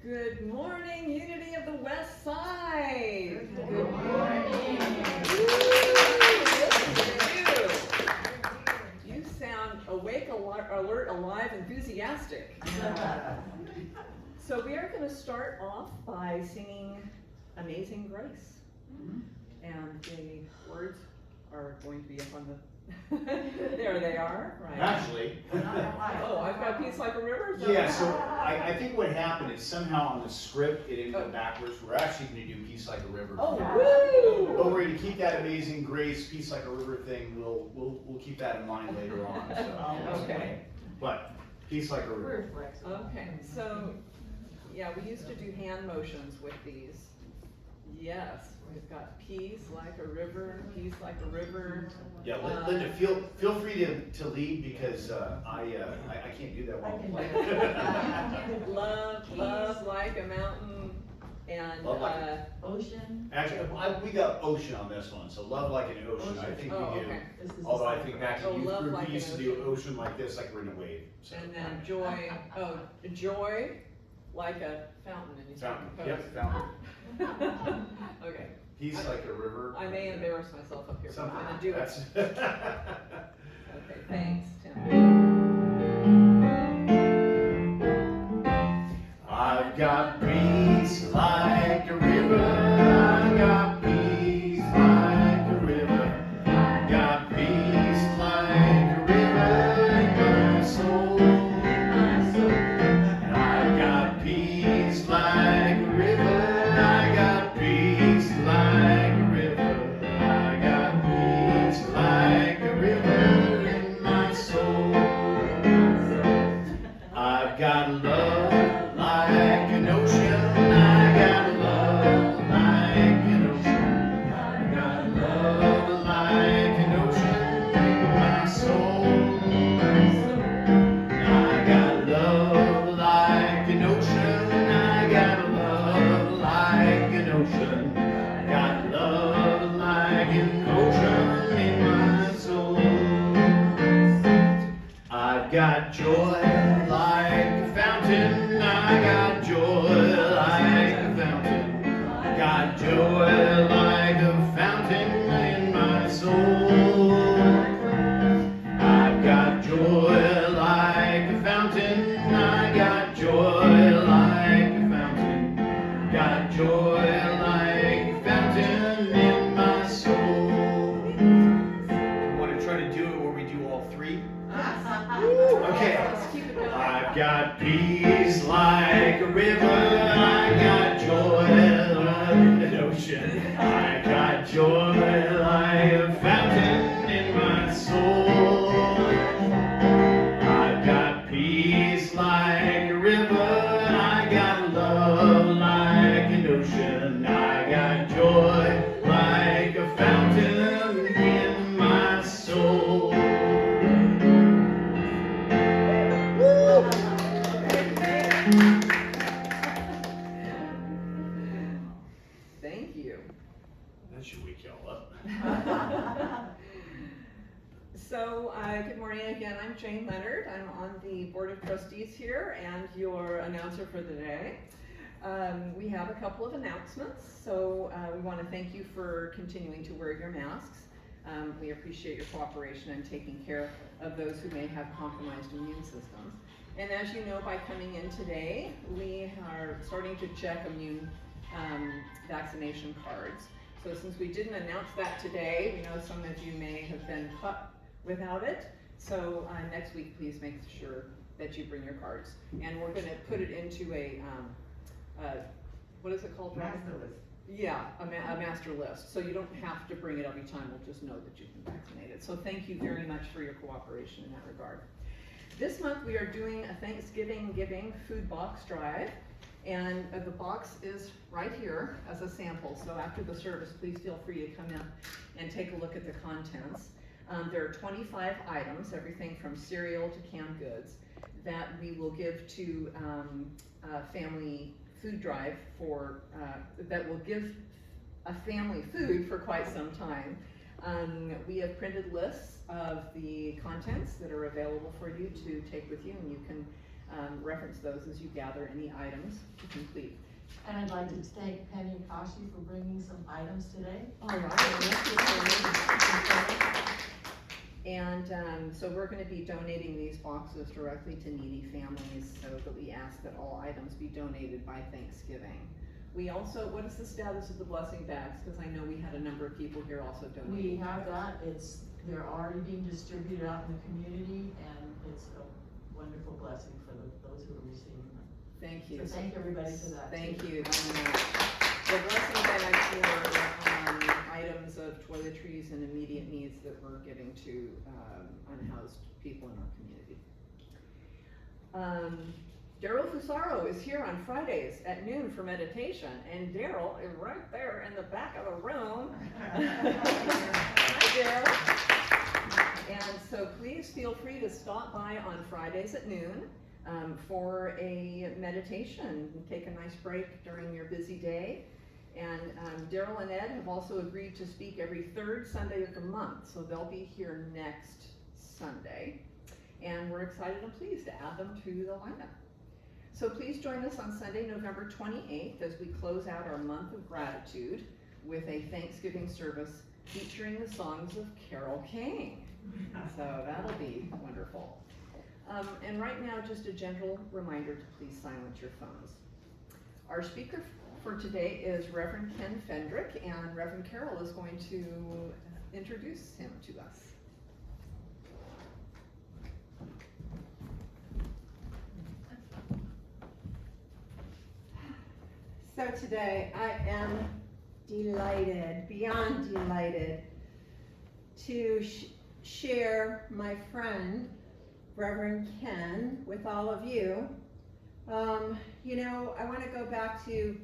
Good morning, Unity of the Westside. Good morning. You sound awake, alert, alive, enthusiastic. So we are going to start off by singing Amazing Grace. And the words are going to be up on the there they are, right? Actually, oh, I've got peace like a river? Yeah, so I think what happened is somehow on the script it ended up backwards. We're actually going to do Peace Like a River. Oh, woo! But we're going to keep that Amazing Grace, Peace Like a River thing. We'll keep that in mind later on. So. Okay. But Peace Like a River. Okay, so yeah, we used to do hand motions with these. Yes, we've got peace like a river, peace like a river. Yeah, Linda, feel free to lead because I can't do that well. love like a mountain and ocean. Actually, we got ocean on this one, so love like an ocean. I think we do. Okay. Although I think back in youth group like we used to do ocean like this, like we're in a wave. So. And then joy, joy like a fountain. And you Fountain. Yep, fountain. Okay. Peace like a river. I may embarrass myself up here, but I'm going to do it. Okay, thanks, Tim. I've got peace like a river. I've got peace like a river. I've got peace like a river in my soul. And I've got peace like a river. I got peace like a river. I got peace like a river in my soul. I've got love like an ocean. I got love like an ocean. I got love like an ocean in my soul. I got love like an ocean. I got love like an ocean. I got love like an ocean in my soul. I've got joy like a fountain. I got joy like a fountain. I got joy like a fountain in my soul. I've got joy like a fountain. I got joy like a fountain. Got joy like a fountain in my soul. I want to try to do it where we do all three. Okay. Let's keep it going. I've got peace like a river. I got joy like an ocean. I got joy like a fountain in my soul. I've got peace like a river. I got love like an ocean. I got joy like a fountain in my soul. Thank you. That should wake y'all up. So, good morning again. I'm Jane Leonard. I'm on the Board of Trustees here and your announcer for the day. We have a couple of announcements. So, we want to thank you for continuing to wear your masks. We appreciate your cooperation in taking care of those who may have compromised immune systems. And as you know, by coming in today, we are starting to check immune vaccination cards. So since we didn't announce that today, we know some of you may have been caught without it. So next week, please make sure that you bring your cards. And we're going to put it into a, what is it called? Master list. Yeah, a master list. So you don't have to bring it every time. We'll just know that you've been vaccinated. So thank you very much for your cooperation in that regard. This month we are doing a Thanksgiving Giving food box drive. And the box is right here as a sample. So after the service, please feel free to come in and take a look at the contents. There are 25 items, everything from cereal to canned goods, that we will give to a family food drive for, that will give a family food for quite some time. We have printed lists of the contents that are available for you to take with you, and you can reference those as you gather any items to complete. And I'd like to thank Penny Akashi for bringing some items today. All right. And so we're going to be donating these boxes directly to needy families, so that we ask that all items be donated by Thanksgiving. We also, what is the status of the blessing bags? Because I know we had a number of people here also donating. We have that. They're already being distributed out in the community, and it's a wonderful blessing for those who are receiving them. Thank you. So thank everybody for that. Thank you very much. The blessing bags were items of toiletries and immediate needs that we're giving to unhoused people in our community. Daryl Fusaro is here on Fridays at noon for meditation, and Daryl is right there in the back of the room. Hi, Daryl. And so please feel free to stop by on Fridays at noon for a meditation. Take a nice break during your busy day. And Daryl and Ed have also agreed to speak every third Sunday of the month, so they'll be here next Sunday. And we're excited and pleased to add them to the lineup. So please join us on Sunday, November 28th, as we close out our month of gratitude with a Thanksgiving service featuring the songs of Carole King. So that'll be wonderful. And right now, just a gentle reminder to please silence your phones. Our speaker for today is Reverend Ken Fendrick, and Reverend Carol is going to introduce him to us. So today I am delighted, beyond delighted, to share my friend, Reverend Ken, with all of you. You know, I want to go back to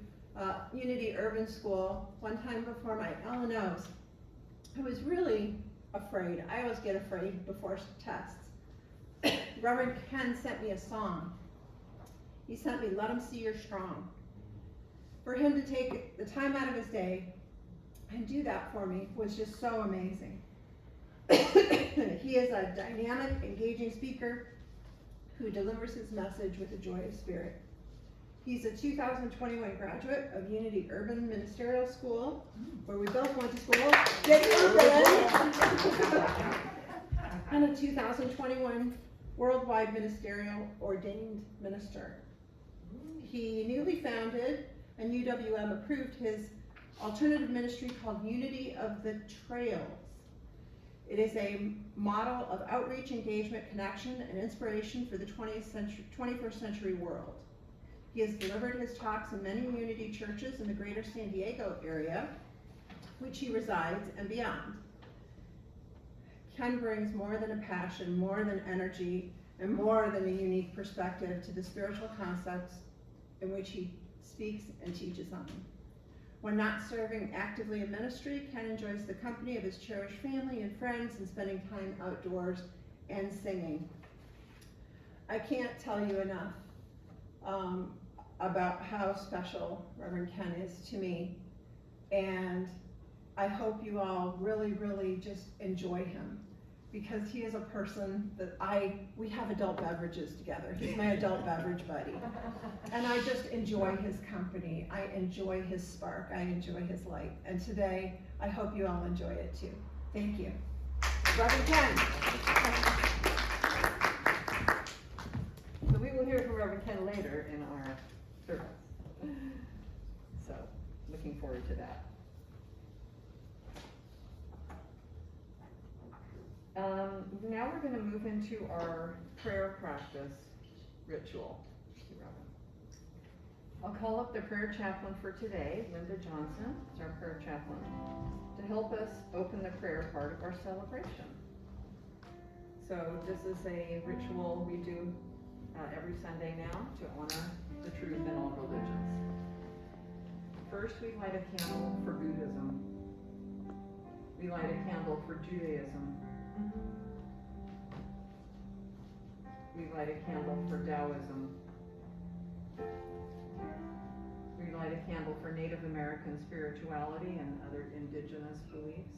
Unity Urban School. One time before my LNOs, I was really afraid. I always get afraid before tests. Reverend Ken sent me a song. He sent me "Let 'Em See You're Strong." For him to take the time out of his day and do that for me was just so amazing. He is a dynamic, engaging speaker who delivers his message with a joyous spirit. He's a 2021 graduate of Unity Urban Ministerial School, where we both went to school, and a 2021 Worldwide Ministerial Ordained Minister. He newly founded and UWM approved his alternative ministry called Unity of the Trails. It is a model of outreach, engagement, connection, and inspiration for the 21st century world. He has delivered his talks in many Unity churches in the greater San Diego area, which he resides, and beyond. Ken brings more than a passion, more than energy, and more than a unique perspective to the spiritual concepts in which he speaks and teaches on. When not serving actively in ministry, Ken enjoys the company of his cherished family and friends and spending time outdoors and singing. I can't tell you enough about how special Reverend Ken is to me, and I hope you all really, really just enjoy him, because he is a person that we have adult beverages together. He's my adult beverage buddy. And I just enjoy his company. I enjoy his spark. I enjoy his light. And today, I hope you all enjoy it too. Thank you. Reverend Ken. So we will hear from Reverend Ken later in our service. So, looking forward to that. Now we're going to move into our prayer practice ritual. I'll call up the prayer chaplain for today, Linda Johnson, is our prayer chaplain, to help us open the prayer part of our celebration. So this is a ritual we do every Sunday now to honor the truth in all religions. First, we light a candle for Buddhism. We light a candle for Judaism. We light a candle for Taoism. We light a candle for Native American spirituality and other indigenous beliefs.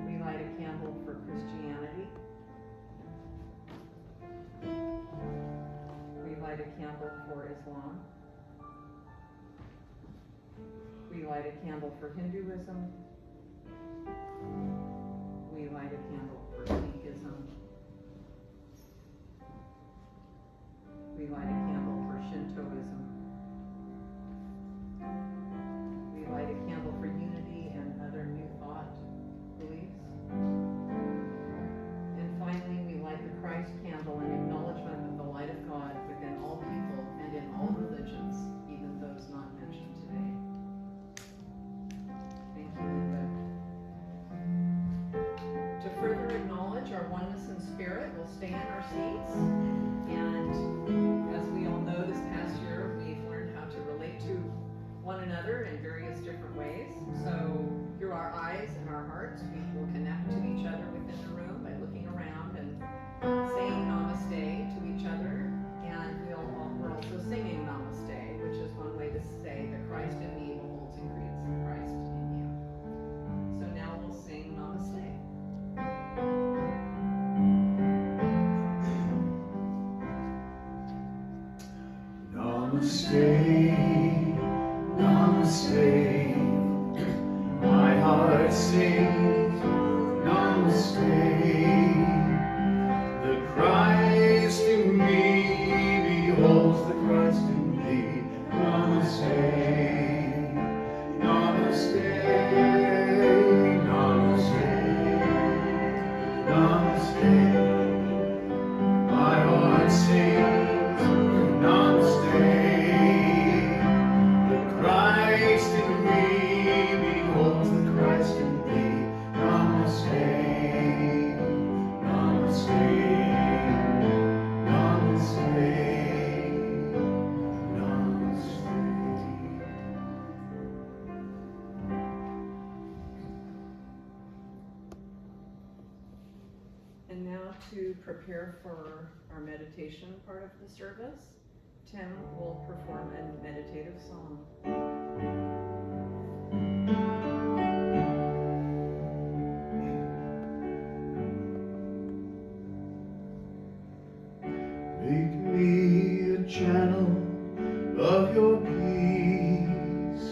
We light a candle for Christianity. a candle for Islam. We light a candle for Hinduism. We light a candle for Sikhism. We light a candle for Shintoism. We light a candle for unity and other new thought beliefs. And finally, we light the Christ candle in acknowledgement of the light of God within all people and in all religions, even those not mentioned today. Thank you, Linda. To further acknowledge our oneness in spirit, we'll stay in our seats. And as we all know, this past year, we've learned how to relate to one another in various different ways. So through our eyes and our hearts, we will connect to each other within the room by looking around and saying namaste to each other. And we're also singing namaste, which is one way to say that Christ in me beholds and greets Christ in you. So now we'll sing namaste. Namaste, namaste, my heart sings namaste. The Christ in me beholds the Christ in thee. Namaste, namaste, namaste, namaste. My heart sings namaste. The Christ in me beholds the Christ in thee. Namaste, namaste, namaste, namaste. And now to prepare for our meditation part of the service, Tim will perform a meditative song. Make me a channel of your peace.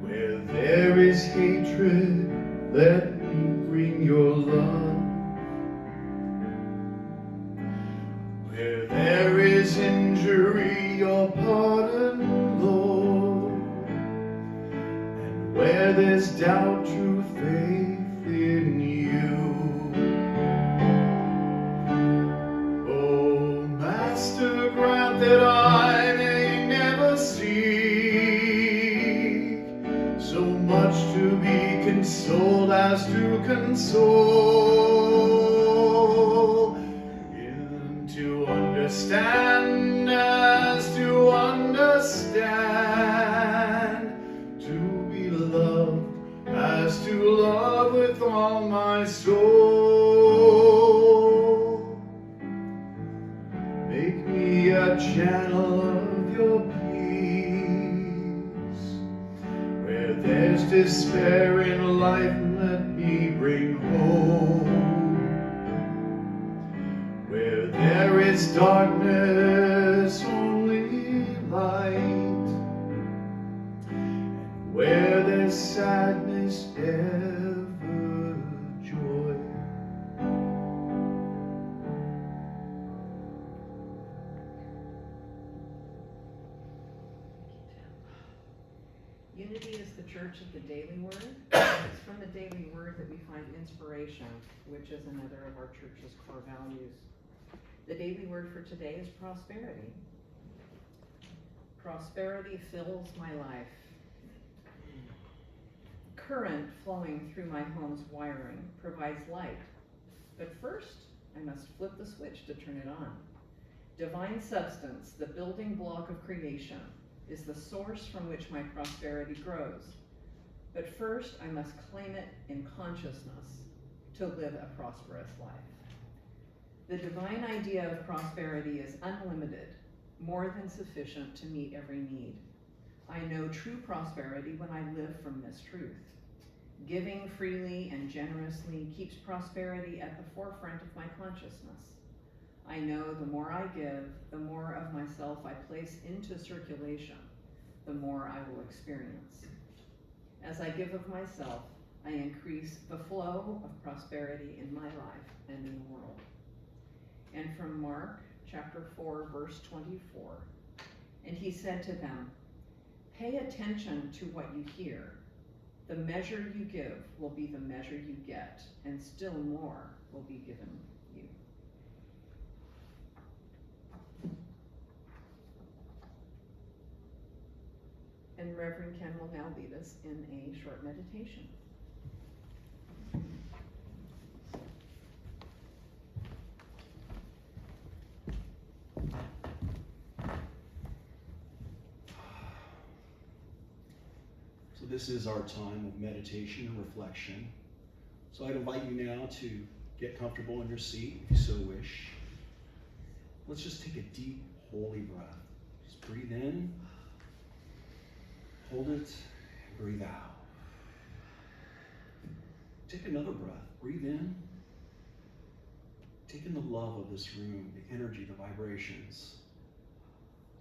Where there is hatred, let me bring your love. Where there is injury, your pardon, Lord. And where there's doubt, true faith in you. Oh, Master, grant that I may never seek so much to be consoled as to console, and to understand as to understand, to be loved as to love with all my soul. Make me a channel of your peace. Where there's despair in life, let me bring hope. Where there is darkness, only light. And where there's sadness, ever joy. Unity is the church of the daily word. It's from the daily word that we find inspiration, which is another of our church's core values. The daily word for today is prosperity. Prosperity fills my life. Current flowing through my home's wiring provides light. But first, I must flip the switch to turn it on. Divine substance, the building block of creation, is the source from which my prosperity grows. But first, I must claim it in consciousness to live a prosperous life. The divine idea of prosperity is unlimited, more than sufficient to meet every need. I know true prosperity when I live from this truth. Giving freely and generously keeps prosperity at the forefront of my consciousness. I know the more I give, the more of myself I place into circulation, the more I will experience. As I give of myself, I increase the flow of prosperity in my life and in the world. And from Mark chapter 4, verse 24, and he said to them, pay attention to what you hear. The measure you give will be the measure you get, and still more will be given you. And Reverend Ken will now lead us in a short meditation. So this is our time of meditation and reflection. So I'd invite you now to get comfortable in your seat if you so wish. Let's just take a deep, holy breath. Just breathe in, hold it, and breathe out. Take another breath. Breathe in. Take in the love of this room, the energy, the vibrations.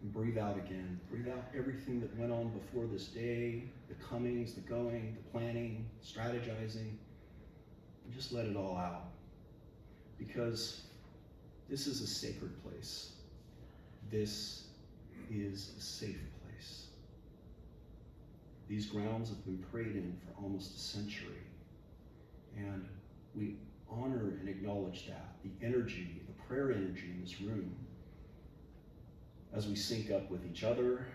And breathe out again. Breathe out everything that went on before this day, the comings, the going, the planning, strategizing. And just let it all out. Because this is a sacred place. This is a safe place. These grounds have been prayed in for almost a century. And we honor and acknowledge that, the energy, the prayer energy in this room. As we sync up with each other,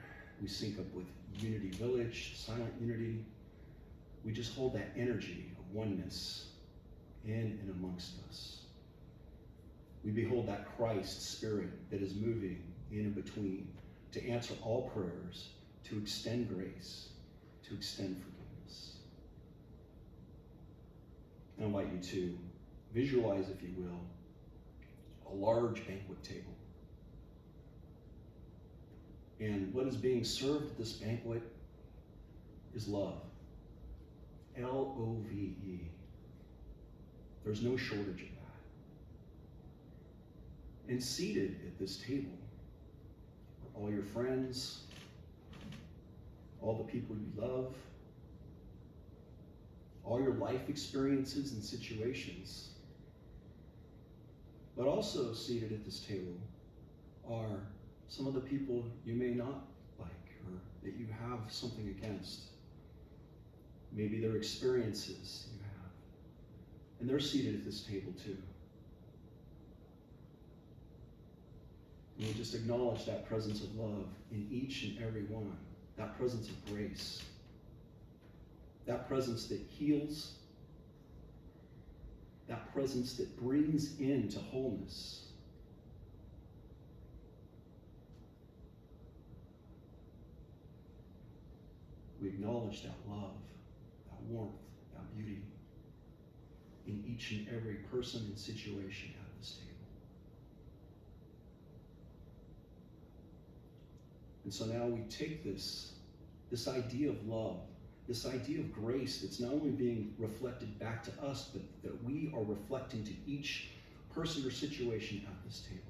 we sync up with Unity Village, Silent Unity, we just hold that energy of oneness in and amongst us. We behold that Christ spirit that is moving in and between to answer all prayers, to extend grace, to extend forgiveness. I invite you to visualize, if you will, a large banquet table. And what is being served at this banquet is love. L-O-V-E. There's no shortage of that. And seated at this table are all your friends, all the people you love, all your life experiences and situations. But also seated at this table are some of the people you may not like or that you have something against. Maybe their experiences you have. And they're seated at this table too. And we just acknowledge that presence of love in each and every one, that presence of grace, that presence that heals, that presence that brings into wholeness. We acknowledge that love, that warmth, that beauty in each and every person and situation at this table. And so now we take this idea of love, this idea of grace that's not only being reflected back to us, but that we are reflecting to each person or situation at this table.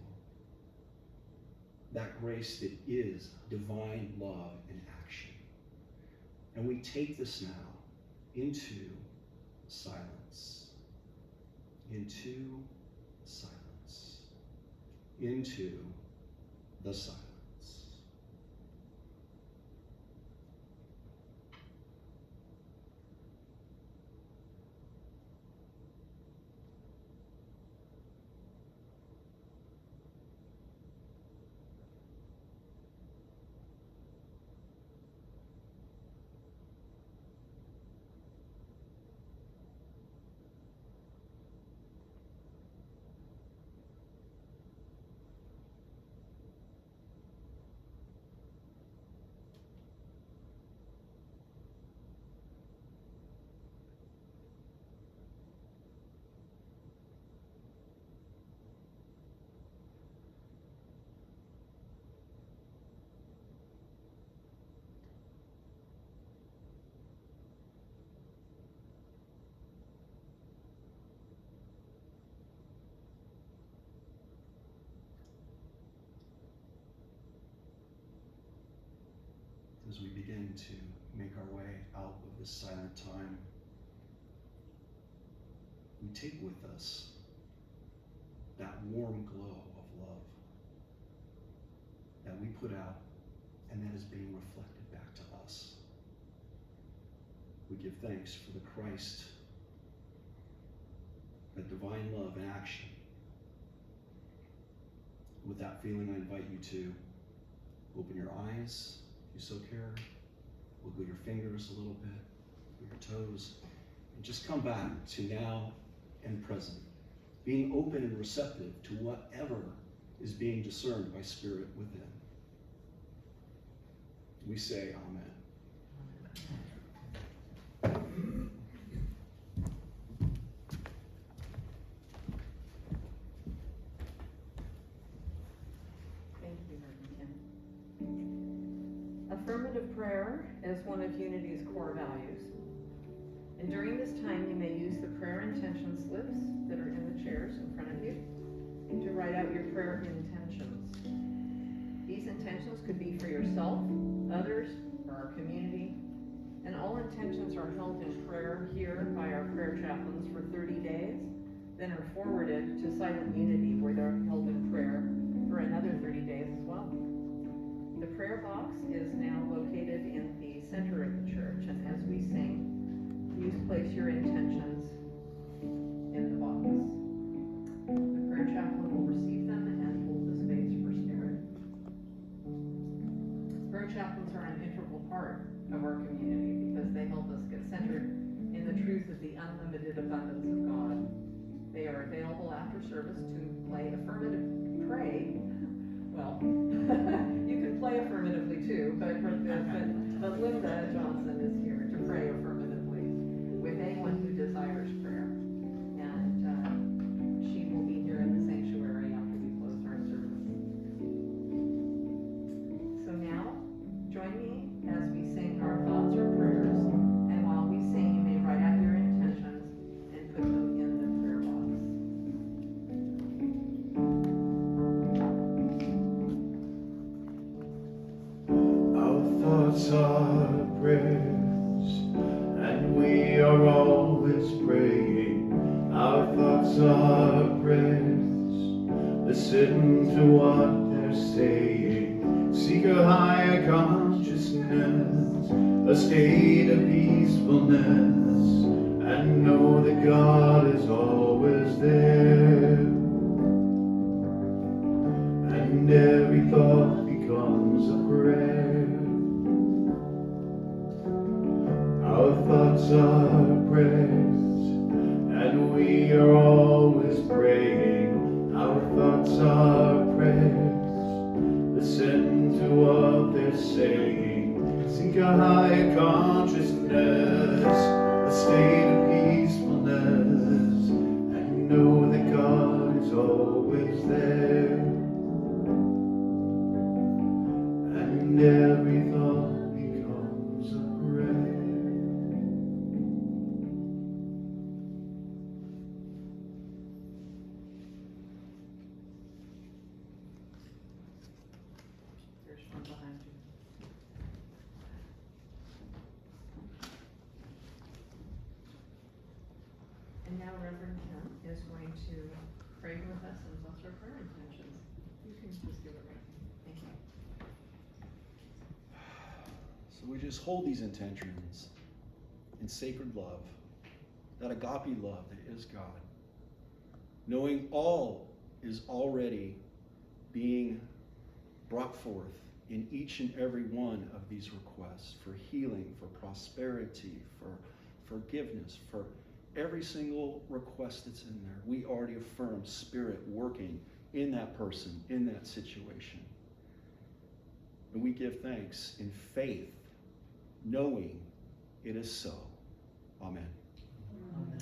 That grace that is divine love in action. And we take this now into silence, into silence, into the silence. as we begin to make our way out of this silent time, we take with us that warm glow of love that we put out and that is being reflected back to us. We give thanks for the Christ, that divine love in action. With that feeling, I invite you to open your eyes, if you so care. Wiggle your fingers a little bit, your toes, and just come back to now and present, being open and receptive to whatever is being discerned by Spirit within. We say Amen. Affirmative prayer is one of Unity's core values. And during this time, you may use the prayer intention slips that are in the chairs in front of you to write out your prayer intentions. These intentions could be for yourself, others, or our community. And all intentions are held in prayer here by our prayer chaplains for 30 days, then are forwarded to Silent Unity, where they're held in prayer for another 30 days as well. The prayer box is now located in the center of the church, and as we sing, please place your intentions in the box. The prayer chaplain will receive them and hold the space for Spirit. Prayer chaplains are an integral part of our community because they help us get centered in the truth of the unlimited abundance of God. They are available after service to pray. Well, you can play affirmatively too, but Linda Johnson is here to pray affirmatively with anyone who desires prayer. And she will be here in the sanctuary after we close our service. So now, join me as we sing our thoughts or prayers, and while we sing, you may write out your intentions and put them in the prayer box. Thoughts are prayers, and we are always praying. Our thoughts are prayers, listen to what they're saying. Seek a higher consciousness, a state of peacefulness, and know that God is always there. And every thought becomes a prayer. Our thoughts are prayers, and we are always praying. Our thoughts are prayers, listen to what they're saying. Seek a higher consciousness, a state of peacefulness, and know that God is always there. And every thought becomes a prayer. There's one behind you. And now Reverend Kim is going to pray with us and bless our prayer intentions. You can just give it right. Thank you. So we just hold these intentions in sacred love, that agape love that is God, knowing all is already being brought forth in each and every one of these requests for healing, for prosperity, for forgiveness, for every single request that's in there. We already affirm Spirit working in that person, in that situation. And we give thanks in faith, knowing it is so. Amen. Amen.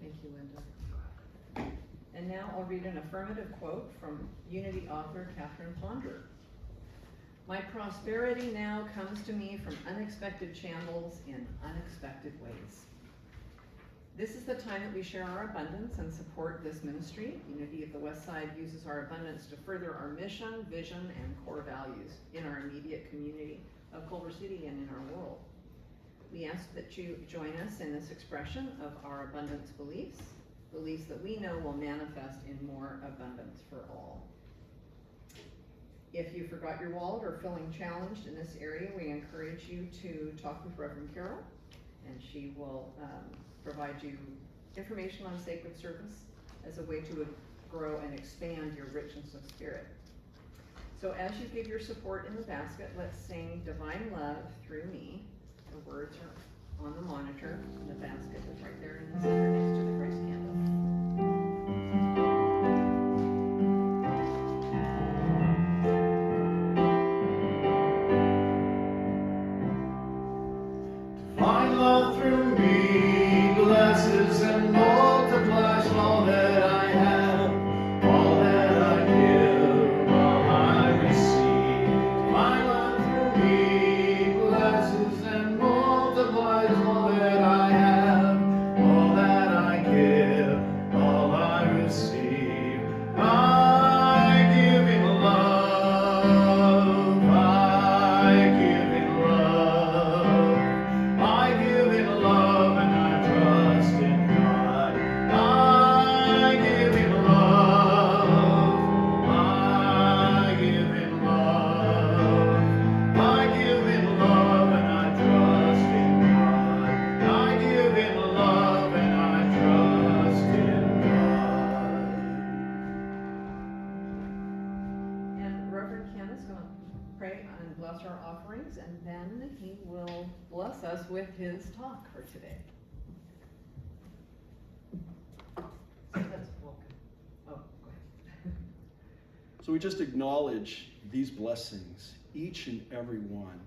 Thank you, Linda. And now I'll read an affirmative quote from Unity author Catherine Ponder. My prosperity now comes to me from unexpected channels in unexpected ways. This is the time that we share our abundance and support this ministry. Unity of the Westside uses our abundance to further our mission, vision, and core values in our immediate community of Culver City and in our world. We ask that you join us in this expression of our abundance beliefs that we know will manifest in more abundance for all. If you forgot your wallet or feeling challenged in this area, we encourage you to talk with Reverend Carol, and she will provide you information on sacred service as a way to grow and expand your richness of spirit. So as you give your support in the basket, let's sing Divine Love Through Me. The words are on the monitor. The basket is right there in the center next to the Christ candle. Divine love through me blesses and multiplies all that I have, all that I give, all I receive. Divine love through me blesses and multiplies all that I have, all that I give, all I receive. I give in love, I give in love. I give in love and I trust in God. I give in love. I give in love. I give in love and I trust in God. I give in love and I trust in God. And Reverend Ken is going to pray and bless our offerings, and then he will bless us with his talk for today. So let's welcome. Oh, go ahead. So we just acknowledge these blessings, each and every one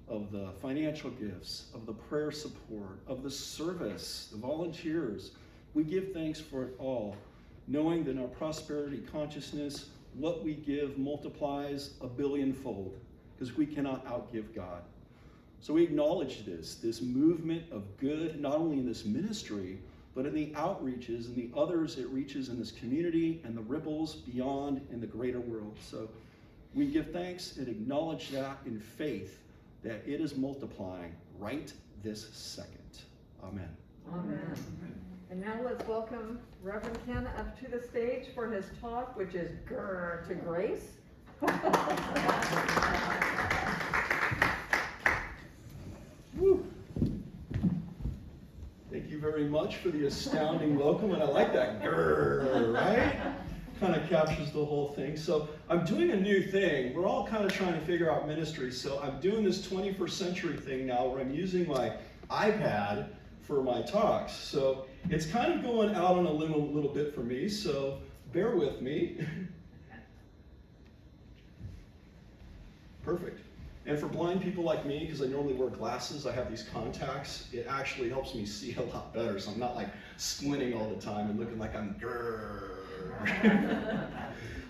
of the financial gifts, of the prayer support, of the service, the volunteers. We give thanks for it all, knowing that in our prosperity consciousness, what we give multiplies a billionfold, because we cannot outgive God. So we acknowledge this movement of good, not only in this ministry, but in the outreaches and the others it reaches in this community and the ripples beyond in the greater world. So we give thanks and acknowledge that in faith that it is multiplying right this second. Amen. Amen. And now let's welcome Reverend Ken up to the stage for his talk, which is Grr to Grace. Woo. Thank you very much for the astounding welcome, and I like that grrr, right? Kind of captures the whole thing. So I'm doing a new thing. We're all kind of trying to figure out ministry, so I'm doing this 21st century thing now where I'm using my iPad for my talks. So it's kind of going out on a little bit for me, so bear with me. Perfect. And for blind people like me, because I normally wear glasses, I have these contacts, it actually helps me see a lot better, so I'm not like squinting all the time and looking like I'm grrr.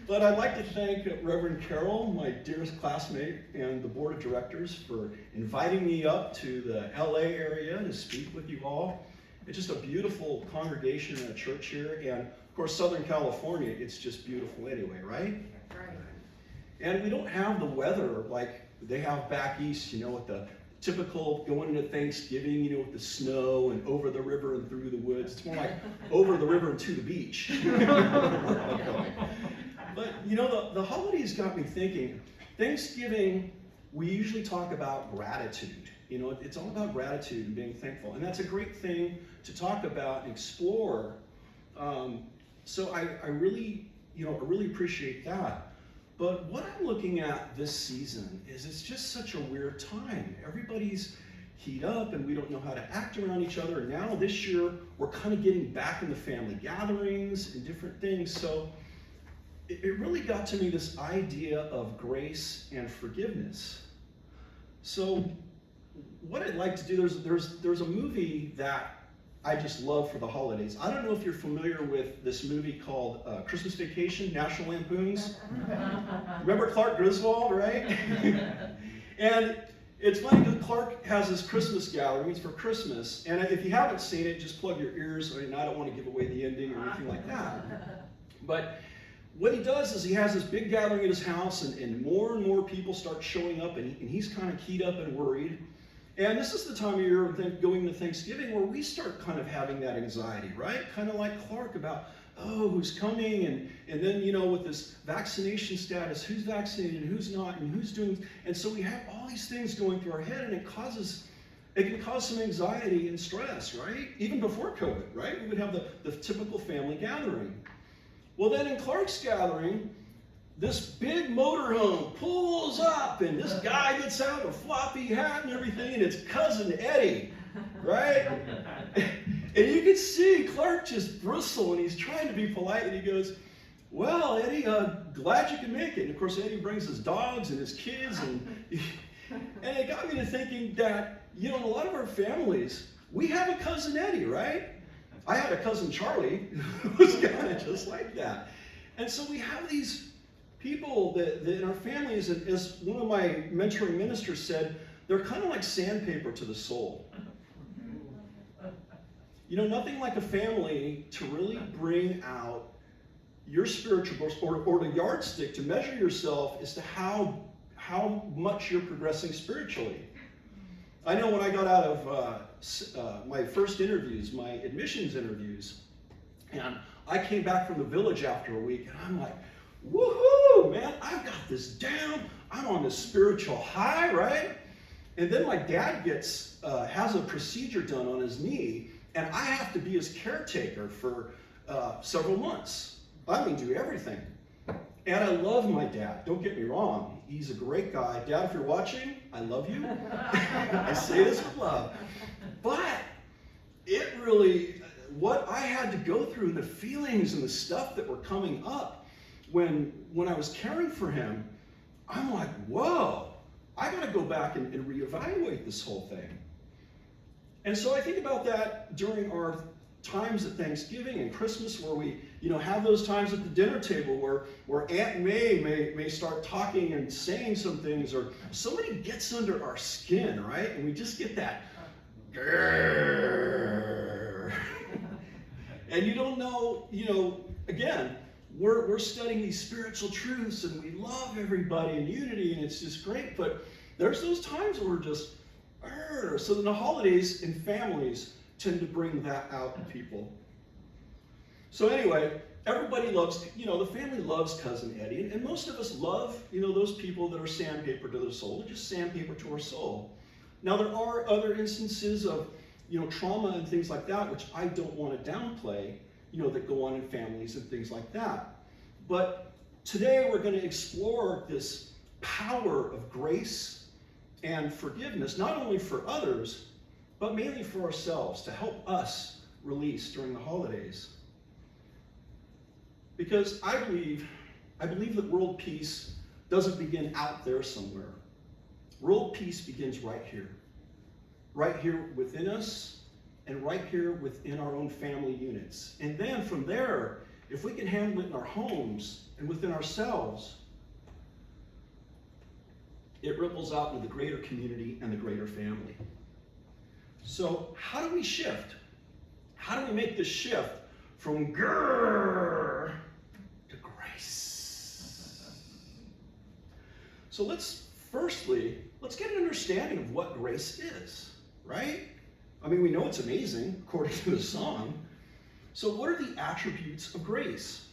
But I'd like to thank Reverend Carol, my dearest classmate, and the board of directors for inviting me up to the LA area to speak with you all. It's just a beautiful congregation and a church here, and of course Southern California, it's just beautiful anyway, right? Right. And we don't have the weather like they have back east, you know, with the typical going into Thanksgiving, you know, with the snow and over the river and through the woods. It's more like over the river and to the beach. But, you know, the holidays got me thinking. Thanksgiving, we usually talk about gratitude. You know, it's all about gratitude and being thankful. And that's a great thing to talk about and explore. So I really appreciate that. But what I'm looking at this season is it's just such a weird time. Everybody's keyed up and we don't know how to act around each other. And now this year, we're kind of getting back in the family gatherings and different things. So it really got to me, this idea of grace and forgiveness. So what I'd like to do, there's a movie that I just love for the holidays. I don't know if you're familiar with this movie called Christmas Vacation, National Lampoon's. Remember Clark Griswold, right? And it's funny because Clark has this Christmas gathering. It's for Christmas. And if you haven't seen it, just plug your ears. I mean, I don't want to give away the ending or anything like that. But what he does is he has this big gathering at his house, and more people start showing up, and he's kind of keyed up and worried. And this is the time of year going to Thanksgiving where we start kind of having that anxiety, right? Kind of like Clark about, oh, who's coming? And then, you know, with this vaccination status, who's vaccinated and who's not, and who's doing. And so we have all these things going through our head, and it can cause some anxiety and stress, right? Even before COVID, right? We would have the typical family gathering. Well, then in Clark's gathering, this big motorhome pulls up, and this guy gets out a floppy hat and everything, and it's Cousin Eddie, right? And you can see Clark just bristle, and he's trying to be polite, and he goes, well, Eddie, glad you can make it. And of course, Eddie brings his dogs and his kids, and it got me to thinking that, you know, in a lot of our families, we have a Cousin Eddie, right? I had a Cousin Charlie who was kind of just like that. And so we have these people that in our families, as one of my mentoring ministers said, they're kind of like sandpaper to the soul. You know, nothing like a family to really bring out your spiritual, or the yardstick to measure yourself as to how much you're progressing spiritually. I know when I got out of my first interviews, my admissions interviews, and I came back from the village after a week, and I'm like, woohoo, man, I've got this down. I'm on this spiritual high, right? And then my dad has a procedure done on his knee, and I have to be his caretaker for several months. I mean, do everything. And I love my dad, don't get me wrong. He's a great guy. Dad, if you're watching, I love you. I say this with love. But it really, what I had to go through, the feelings and the stuff that were coming up when I was caring for him, I'm like, whoa, I got to go back and reevaluate this whole thing. And so I think about that during our times at Thanksgiving and Christmas, where we, you know, have those times at the dinner table where Aunt May may start talking and saying some things, or somebody gets under our skin, right? And we just get that, grrr. And you don't know, you know, again, we're studying these spiritual truths, and we love everybody in unity, and it's just great. But there's those times where we're just, grrr. So then the holidays and families tend to bring that out in people. So anyway, everybody loves, you know, the family loves Cousin Eddie, and most of us love, you know, those people that are sandpaper to their soul, just sandpaper to our soul. Now there are other instances of, you know, trauma and things like that, which I don't want to downplay, you know, that go on in families and things like that. But today we're going to explore this power of grace and forgiveness, not only for others, but mainly for ourselves, to help us release during the holidays. Because I believe that world peace doesn't begin out there somewhere. World peace begins right here within us, and right here within our own family units. And then from there, if we can handle it in our homes and within ourselves, it ripples out into the greater community and the greater family. So how do we shift? How do we make this shift from grrr to grace? So let's get an understanding of what grace is, right? I mean, we know it's amazing, according to the song. So what are the attributes of grace?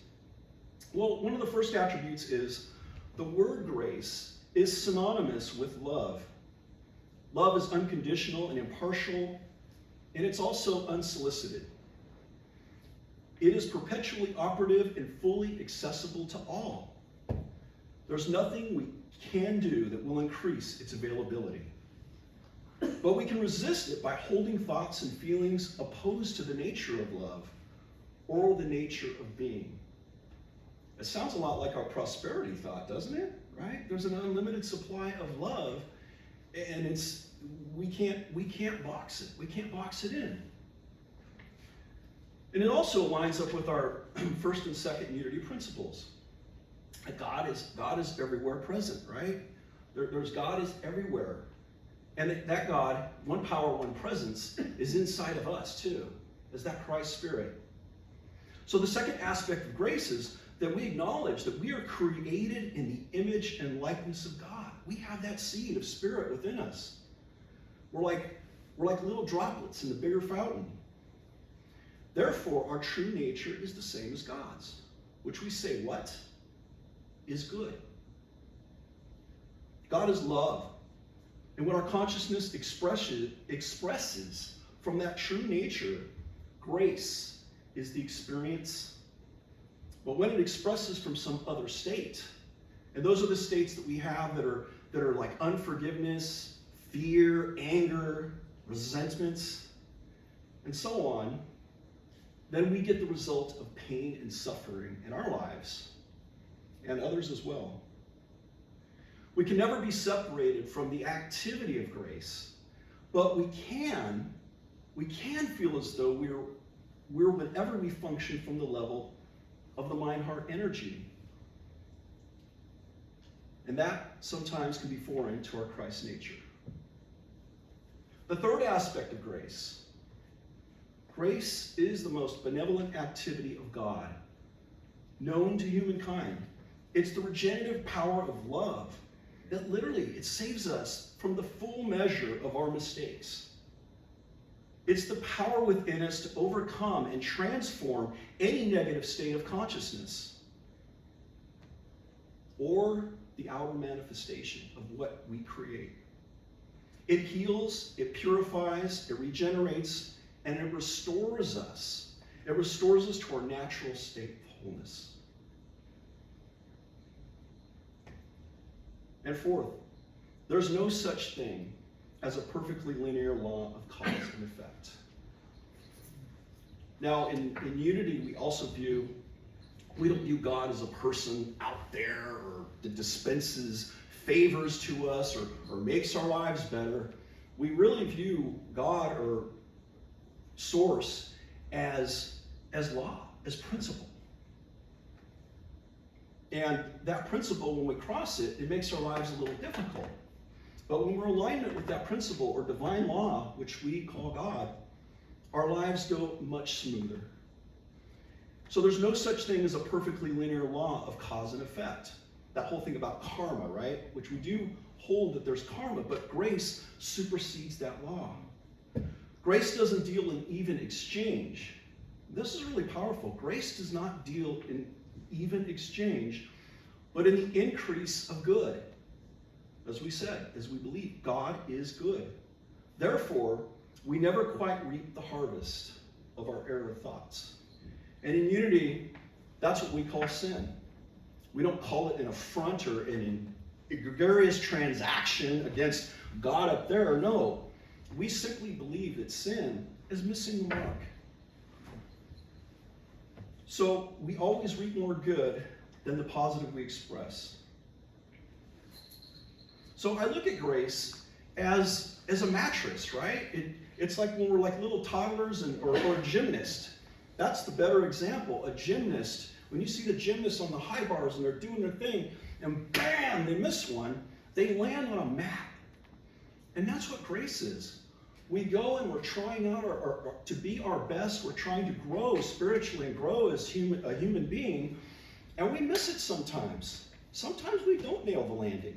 Well, one of the first attributes is the word grace is synonymous with love. Love is unconditional and impartial, and it's also unsolicited. It is perpetually operative and fully accessible to all. There's nothing we can do that will increase its availability. But we can resist it by holding thoughts and feelings opposed to the nature of love or the nature of being. It sounds a lot like our prosperity thought, doesn't it? Right? There's an unlimited supply of love, and we can't box it. We can't box it in. And it also lines up with our first and second unity principles. God is everywhere present, right? God is everywhere. And that God, one power, one presence, is inside of us too, as that Christ Spirit. So the second aspect of grace is that we acknowledge that we are created in the image and likeness of God. We have that seed of Spirit within us. We're like little droplets in the bigger fountain. Therefore, our true nature is the same as God's, which we say, what? Is good. God is love. And when our consciousness expresses from that true nature, grace is the experience. But when it expresses from some other state, and those are the states that we have that are like unforgiveness, fear, anger, resentments, and so on, then we get the result of pain and suffering in our lives and others as well. We can never be separated from the activity of grace, but we can feel as though we're whenever we function from the level of the mind-heart energy. And that sometimes can be foreign to our Christ nature. The third aspect of grace. Grace is the most benevolent activity of God known to humankind. It's the regenerative power of love that literally, it saves us from the full measure of our mistakes. It's the power within us to overcome and transform any negative state of consciousness or the outer manifestation of what we create. It heals, it purifies, it regenerates, and it restores us. It restores us to our natural state of wholeness. And fourth, there's no such thing as a perfectly linear law of cause and effect. Now, in unity, we don't view God as a person out there or that dispenses favors to us or makes our lives better. We really view God or source as law, as principle. And that principle, when we cross it, it makes our lives a little difficult. But when we're in alignment with that principle or divine law, which we call God, our lives go much smoother. So there's no such thing as a perfectly linear law of cause and effect. That whole thing about karma, right? Which we do hold that there's karma, but grace supersedes that law. Grace doesn't deal in even exchange. This is really powerful. Grace does not deal in even exchange, but in the increase of good. As we said, as we believe, God is good. Therefore, we never quite reap the harvest of our error thoughts. And in unity, that's what we call sin. We don't call it an affront or an egregious transaction against God up there. No, we simply believe that sin is missing the mark. So we always reap more good than the positive we express. So I look at grace as a mattress, right? It's like when we're like little toddlers or a gymnast. That's the better example. A gymnast, when you see the gymnasts on the high bars and they're doing their thing, and bam, they miss one, they land on a mat. And that's what grace is. We go and we're trying out to be our best. We're trying to grow spiritually and grow as a human being, and we miss it sometimes. Sometimes we don't nail the landing.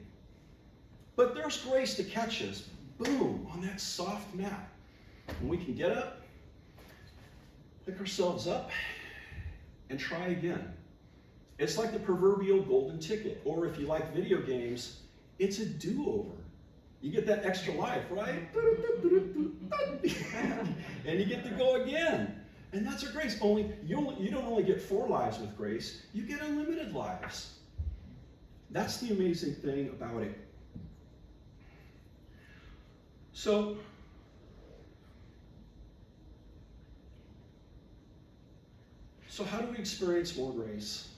But there's grace to catch us, boom, on that soft mat. And we can get up, pick ourselves up, and try again. It's like the proverbial golden ticket, or if you like video games, it's a do-over. You get that extra life, right? And you get to go again. And that's our grace. You don't only get 4 lives with grace, you get unlimited lives. That's the amazing thing about it. So how do we experience more grace?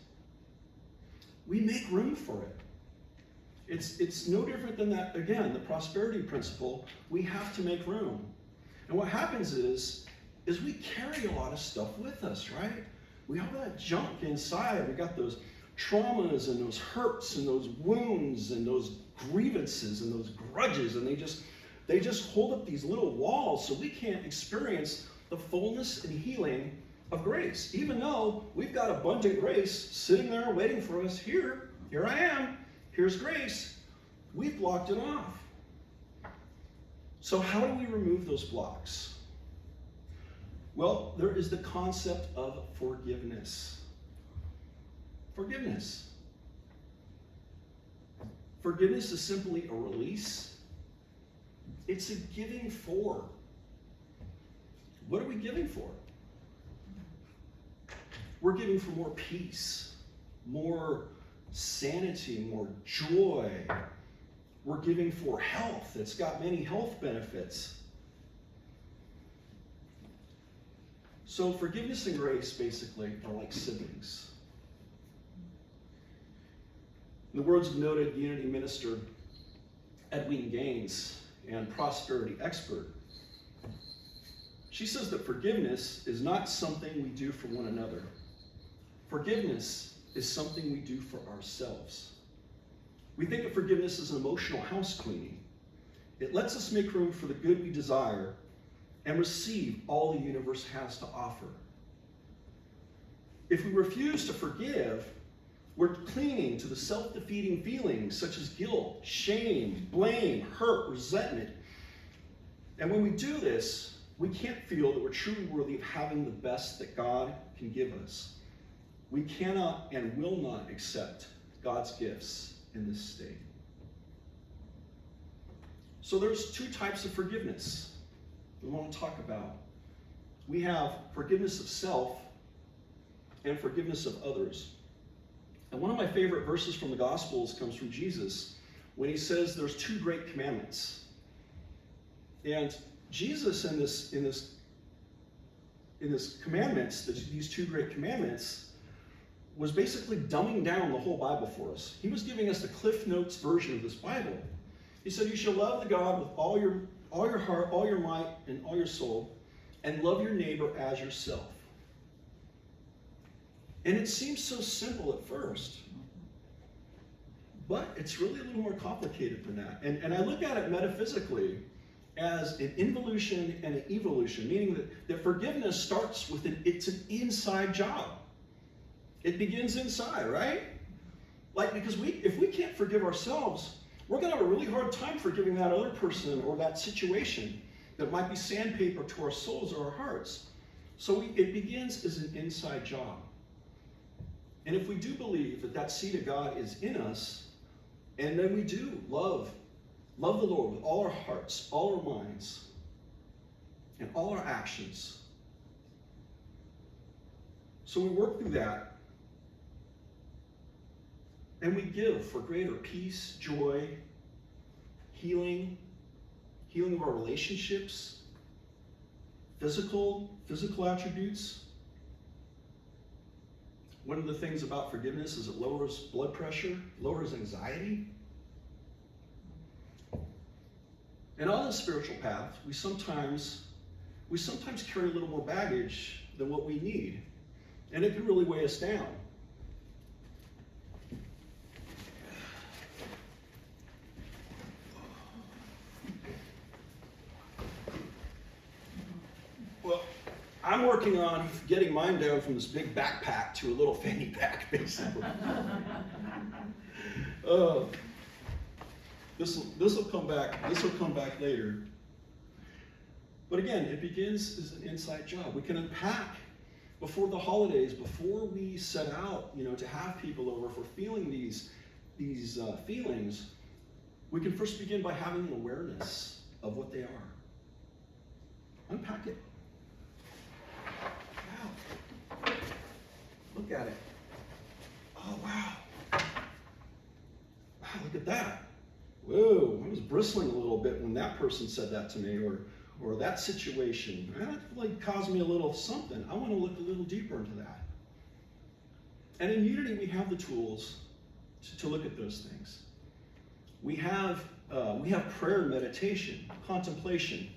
We make room for it. It's no different than that, again, the prosperity principle. We have to make room. And what happens is we carry a lot of stuff with us, right? We have that junk inside. We got those traumas and those hurts and those wounds and those grievances and those grudges, and they just hold up these little walls so we can't experience the fullness and healing of grace. Even though we've got abundant grace sitting there waiting for us, here I am, here's grace, we've blocked it off. So how do we remove those blocks? Well, there is the concept of forgiveness. Forgiveness. Forgiveness is simply a release. It's a giving for. What are we giving for? We're giving for more peace, more sanity, more joy. We're giving for health. It's got many health benefits. So forgiveness and grace basically are like siblings. In the words of noted Unity minister Edwina Gaines and prosperity expert, she says that forgiveness is not something we do for one another. Forgiveness is something we do for ourselves. We think of forgiveness as an emotional house cleaning. It lets us make room for the good we desire and receive all the universe has to offer. If we refuse to forgive, we're clinging to the self-defeating feelings such as guilt, shame, blame, hurt, resentment. And when we do this, we can't feel that we're truly worthy of having the best that God can give us. We cannot and will not accept God's gifts in this state. So there's two types of forgiveness we want to talk about. We have forgiveness of self and forgiveness of others. And one of my favorite verses from the Gospels comes from Jesus when he says there's two great commandments. And Jesus in this commandments, these two great commandments, was basically dumbing down the whole Bible for us. He was giving us the Cliff Notes version of this Bible. He said, you shall love the God with all your heart, all your might, and all your soul, and love your neighbor as yourself. And it seems so simple at first, but it's really a little more complicated than that. And I look at it metaphysically as an involution and an evolution, meaning that forgiveness starts with it's an inside job. It begins inside, right? Like, because if we can't forgive ourselves, we're going to have a really hard time forgiving that other person or that situation that might be sandpaper to our souls or our hearts. So it begins as an inside job. And if we do believe that seed of God is in us, and then we do love the Lord with all our hearts, all our minds, and all our actions. So we work through that, and we give for greater peace, joy, healing of our relationships, physical attributes. One of the things about forgiveness is it lowers blood pressure, lowers anxiety. And on the spiritual path, we sometimes carry a little more baggage than what we need. And it can really weigh us down. Well, I'm working on getting mine down from this big backpack to a little fanny pack, basically. This will come back later. But again, it begins as an inside job. We can unpack before the holidays, before we set out, to have people over. If we're feeling these feelings, we can first begin by having an awareness of what they are. Unpack it. Wow. Look at it. Oh, wow. Wow, look at that. Whoa, I was bristling a little bit when that person said that to me, or that situation. That caused me a little something. I want to look a little deeper into that. And in Unity, we have the tools to look at those things. We have prayer and meditation, contemplation.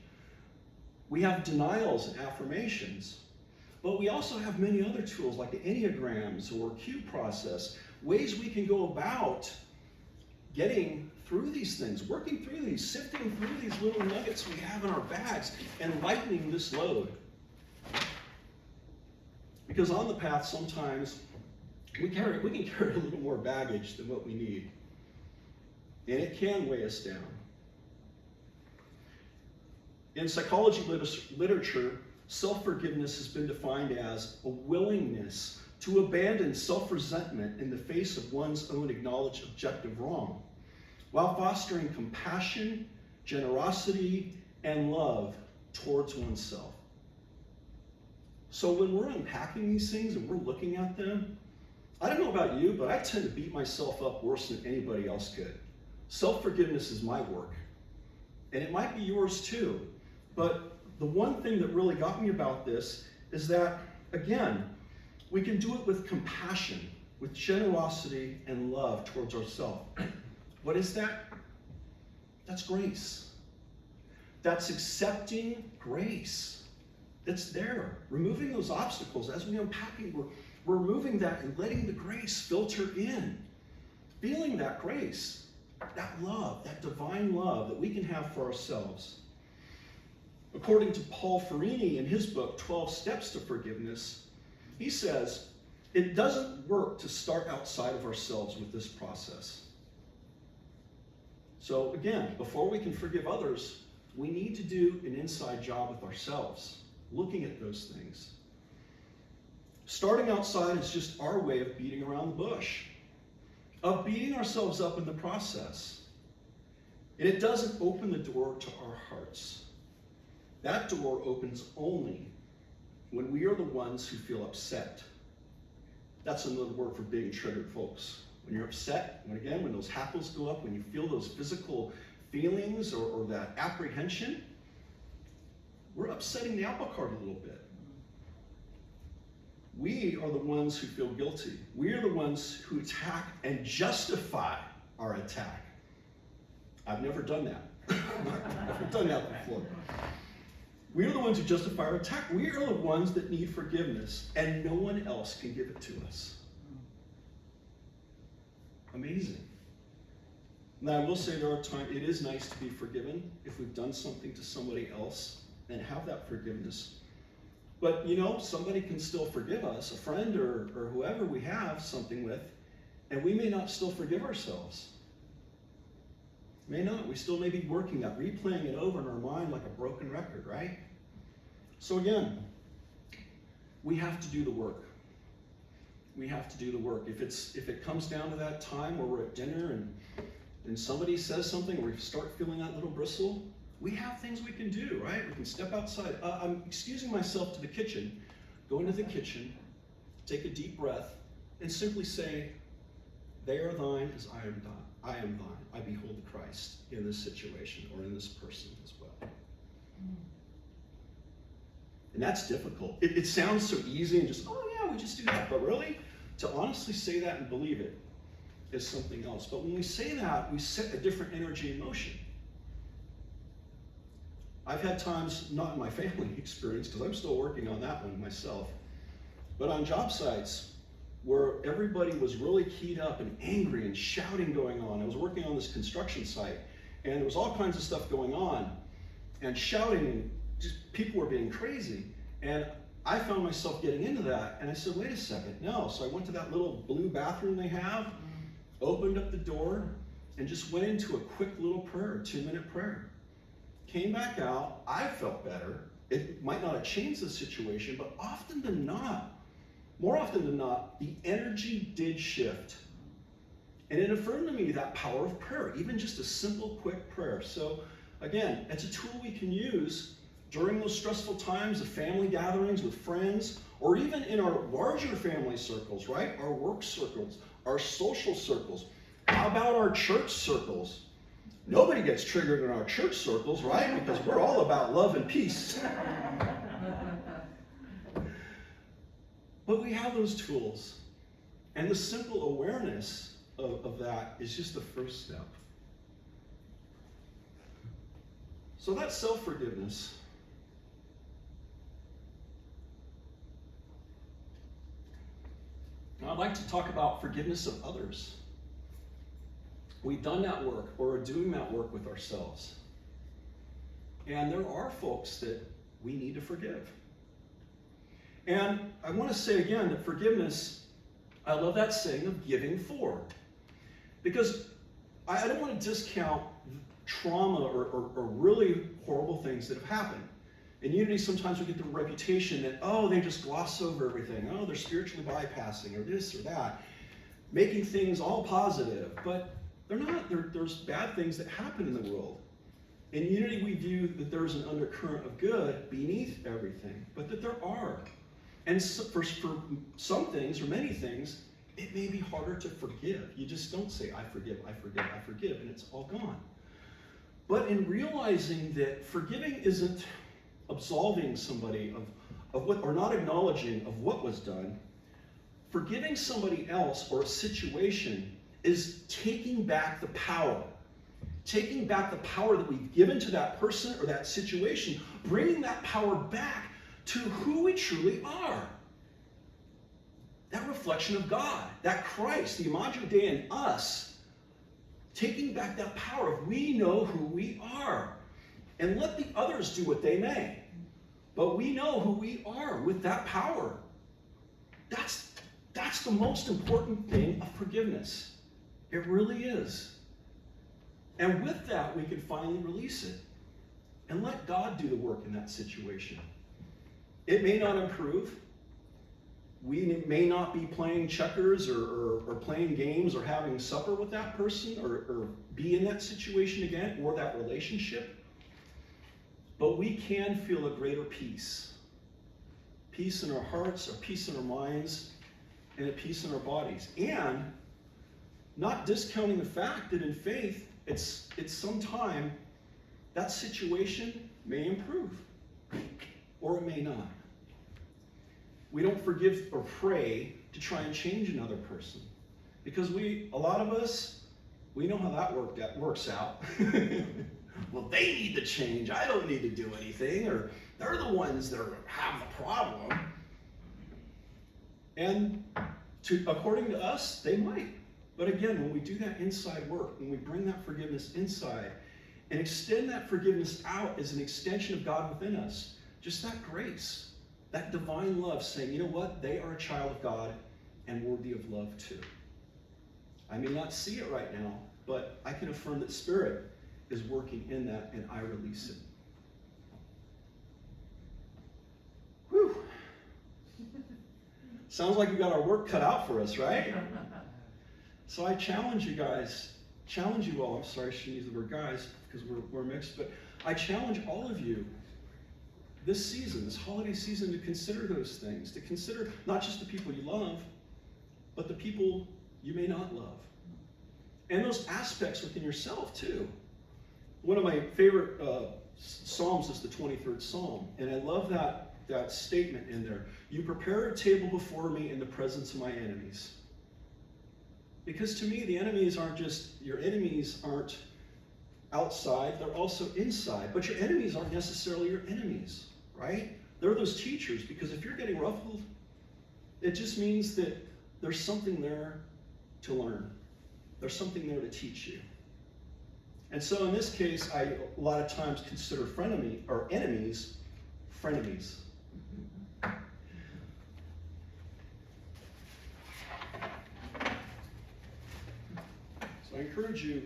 We have denials and affirmations. But we also have many other tools like the Enneagrams or Q process, ways we can go about getting through these things, working through these, sifting through these little nuggets we have in our bags and lightening this load. Because on the path, sometimes we can carry a little more baggage than what we need. And it can weigh us down. In psychology literature, self-forgiveness has been defined as a willingness to abandon self-resentment in the face of one's own acknowledged objective wrong, while fostering compassion, generosity, and love towards oneself. So when we're unpacking these things and we're looking at them, I don't know about you, but I tend to beat myself up worse than anybody else could. Self-forgiveness is my work, and it might be yours too. But the one thing that really got me about this is that, again, we can do it with compassion, with generosity and love towards ourselves. What is that? That's grace. That's accepting grace. It's there. Removing those obstacles. As we unpacking, we're removing that and letting the grace filter in. Feeling that grace, that love, that divine love that we can have for ourselves. According to Paul Farini in his book, 12 Steps to Forgiveness, he says, it doesn't work to start outside of ourselves with this process. So again, before we can forgive others, we need to do an inside job with ourselves, looking at those things. Starting outside is just our way of beating around the bush, of beating ourselves up in the process. And it doesn't open the door to our hearts. That door opens only when we are the ones who feel upset. That's another word for being triggered, folks. When you're upset, when those hackles go up, when you feel those physical feelings or that apprehension, we're upsetting the apple cart a little bit. We are the ones who feel guilty. We are the ones who attack and justify our attack. I've never done that. I've never done that before. We are the ones who justify our attack. We are the ones that need forgiveness, and no one else can give it to us. Amazing. Now, I will say there are times it is nice to be forgiven if we've done something to somebody else and have that forgiveness. But, somebody can still forgive us, a friend or whoever we have something with, and we may not still forgive ourselves. May not. We still may be working that, replaying it over in our mind like a broken record, right? So again, we have to do the work. We have to do the work. If it comes down to that time where we're at dinner and somebody says something, or we start feeling that little bristle, we have things we can do, right? We can step outside. I'm excusing myself to the kitchen. Go into the kitchen, take a deep breath, and simply say, "They are thine as I am thine. I am thine. I behold Christ in this situation or in this person as well." And that's difficult. It sounds so easy and just, oh yeah, we just do that. But really, to honestly say that and believe it is something else. But when we say that, we set a different energy in motion. I've had times, not in my family experience, because I'm still working on that one myself, but on job sites where everybody was really keyed up and angry and shouting going on. I was working on this construction site, and there was all kinds of stuff going on, and shouting, and just people were being crazy. And I found myself getting into that, and I said, wait a second, no. So I went to that little blue bathroom they have, opened up the door, and just went into a quick little prayer, a 2-minute prayer. Came back out, I felt better. It might not have changed the situation, but more often than not, the energy did shift. And it affirmed to me that power of prayer, even just a simple, quick prayer. So again, it's a tool we can use during those stressful times of family gatherings with friends, or even in our larger family circles, right? Our work circles, our social circles. How about our church circles? Nobody gets triggered in our church circles, right? Because we're all about love and peace. But we have those tools. And the simple awareness of that is just the first step. So that's self-forgiveness. Now I'd like to talk about forgiveness of others. we've done that work or are doing that work with ourselves. And there are folks that we need to forgive. And I want to say again that forgiveness, I love that saying of giving for. Because I don't want to discount trauma or really horrible things that have happened. In Unity, sometimes we get the reputation that, oh, they just gloss over everything. Oh, they're spiritually bypassing or this or that, making things all positive. But they're not. There's bad things that happen in the world. In Unity, we view that there's an undercurrent of good beneath everything, but that there are. And so for some things, or many things, it may be harder to forgive. You just don't say, I forgive, I forgive, I forgive, and it's all gone. But in realizing that forgiving isn't absolving somebody of what, or not acknowledging of what was done, forgiving somebody else or a situation is taking back the power. Taking back the power that we've given to that person or that situation, bringing that power back to who we truly are. That reflection of God, that Christ, the Imago Dei in us, taking back that power of we know who we are. And let the others do what they may. But we know who we are with that power. That's the most important thing of forgiveness. It really is. And with that, we can finally release it and let God do the work in that situation. It may not improve. We may not be playing checkers or playing games or having supper with that person or be in that situation again or that relationship. But we can feel a greater peace. Peace in our hearts, a peace in our minds, and a peace in our bodies. And not discounting the fact that in faith, it's sometime that situation may improve or it may not. We don't forgive or pray to try and change another person because a lot of us, we know how that works out. Well, they need to change. I don't need to do anything, or they're the ones that have the problem. And according to us, they might. But again, when we do that inside work, when we bring that forgiveness inside and extend that forgiveness out as an extension of God within us, just that grace, that divine love saying, you know what? They are a child of God and worthy of love too. I may not see it right now, but I can affirm that Spirit is working in that and I release it. Whew. Sounds like we got our work cut out for us, right? So I challenge you guys, challenge you all, I'm sorry I shouldn't use the word guys because we're mixed, but I challenge all of you this season, this holiday season, to consider those things, to consider not just the people you love, but the people you may not love. And those aspects within yourself too. One of my favorite Psalms is the 23rd Psalm, and I love that statement in there. You prepare a table before me in the presence of my enemies. Because to me, the enemies aren't just, your enemies aren't outside, they're also inside. But your enemies aren't necessarily your enemies, right? They're those teachers, because if you're getting ruffled, it just means that there's something there to learn. There's something there to teach you. And so in this case, I a lot of times consider enemies frenemies. So I encourage you.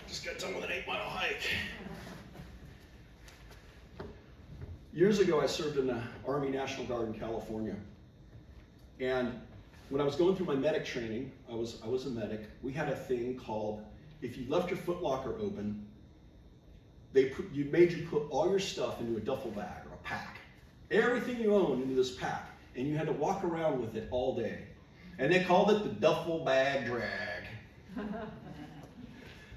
Just got done with an 8-mile hike. Years ago, I served in the Army National Guard in California. And when I was going through my medic training, I was a medic, we had a thing called, if you left your foot locker open, made you put all your stuff into a duffel bag or a pack. Everything you owned into this pack. And you had to walk around with it all day. And they called it the duffel bag drag.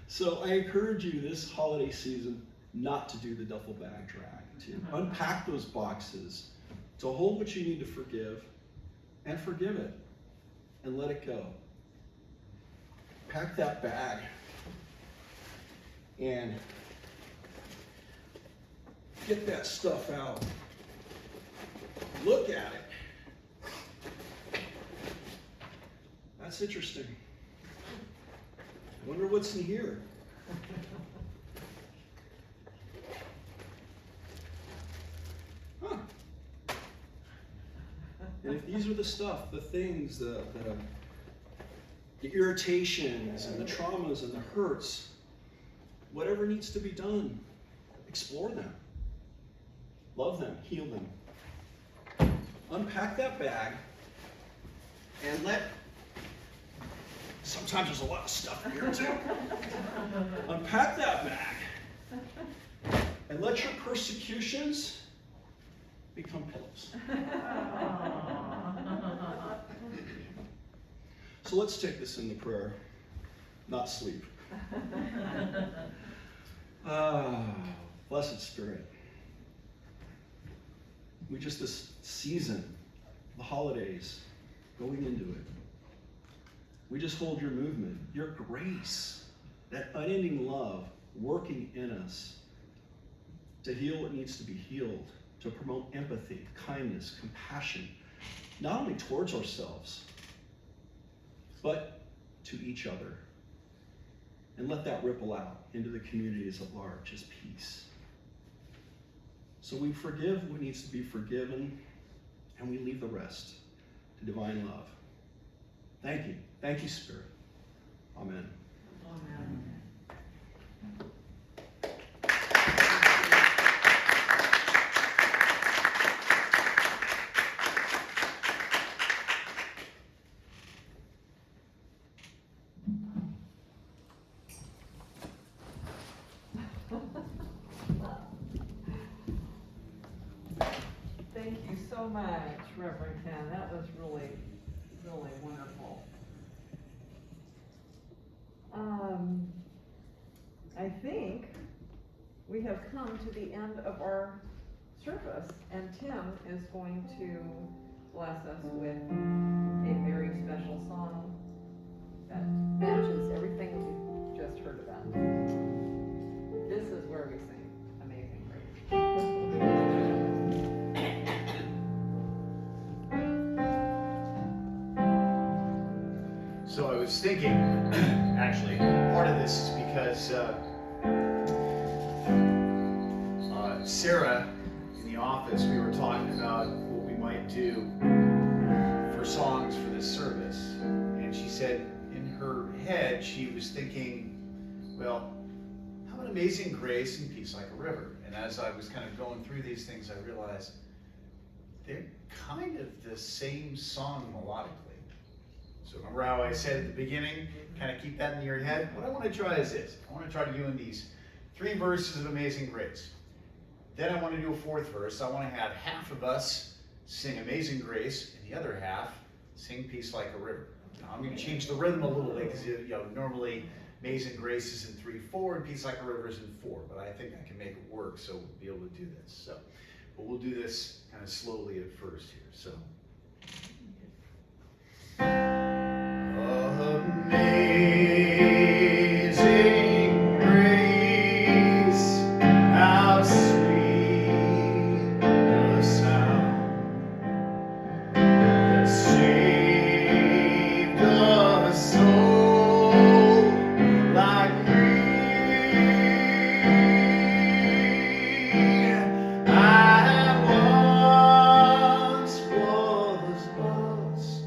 So I encourage you this holiday season not to do the duffel bag drag, to unpack those boxes, to hold what you need to forgive, and forgive it, and let it go. Pack that bag, and get that stuff out. Look at it. That's interesting. I wonder what's in here. Huh. And if these are the stuff, the things, the irritations and the traumas and the hurts, whatever needs to be done, explore them. Love them, heal them. Unpack that bag and sometimes there's a lot of stuff in here too. Unpack that bag and let your persecutions become pillows. So let's take this into prayer, not sleep. Blessed Spirit, we just this season, the holidays, going into it, we just hold your movement, your grace, that unending love working in us to heal what needs to be healed, to promote empathy, kindness, compassion, not only towards ourselves, but to each other. And let that ripple out into the communities at large as peace. So we forgive what needs to be forgiven, and we leave the rest to divine love. Thank you. Thank you, Spirit. Amen. Amen. Thank you so much, Reverend Ken. That was really, really wonderful. I think we have come to the end of our service, and Tim is going to bless us with a very special song that matches everything we just heard about. This is where we sing Amazing Grace. So I was thinking, actually, part of this is because Sarah in the office, we were talking about what we might do for songs for this service. And she said in her head, she was thinking, well, how about Amazing Grace and Peace Like a River? And as I was kind of going through these things, I realized they're kind of the same song melodically. So remember how I said at the beginning, kind of keep that in your head? What I want to try is this. I want to try to do in these 3 verses of Amazing Grace. Then I want to do a 4th verse. I want to have half of us sing Amazing Grace and the other half sing Peace Like a River. Now I'm going to change the rhythm a little bit because normally Amazing Grace is in 3/4 and Peace Like a River is in 4. But I think I can make it work, so we'll be able to do this. So, but we'll do this kind of slowly at first here. So. Amazing grace, how sweet the sound that saved a soul like me. I once was lost,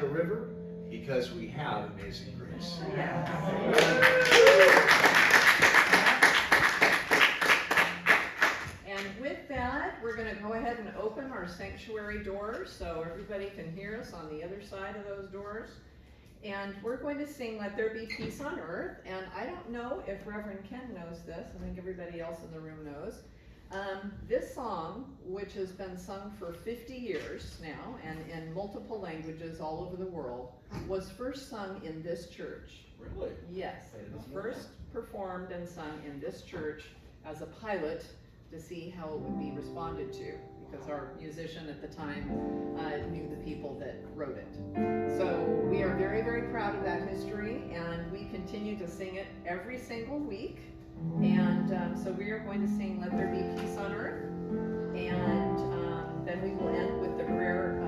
a river? Because we have amazing grace. And with that, we're going to go ahead and open our sanctuary doors so everybody can hear us on the other side of those doors. And we're going to sing Let There Be Peace on Earth. And I don't know if Reverend Ken knows this. I think everybody else in the room knows. This song, which has been sung for 50 years now and in multiple languages all over the world, was first sung in this church. Really? Yes, it was first performed and sung in this church as a pilot to see how it would be responded to, because our musician at the time knew the people that wrote it. So we are very, very proud of that history, and we continue to sing it every single week. And so we are going to sing Let There Be Peace on Earth, and then we will end with the prayer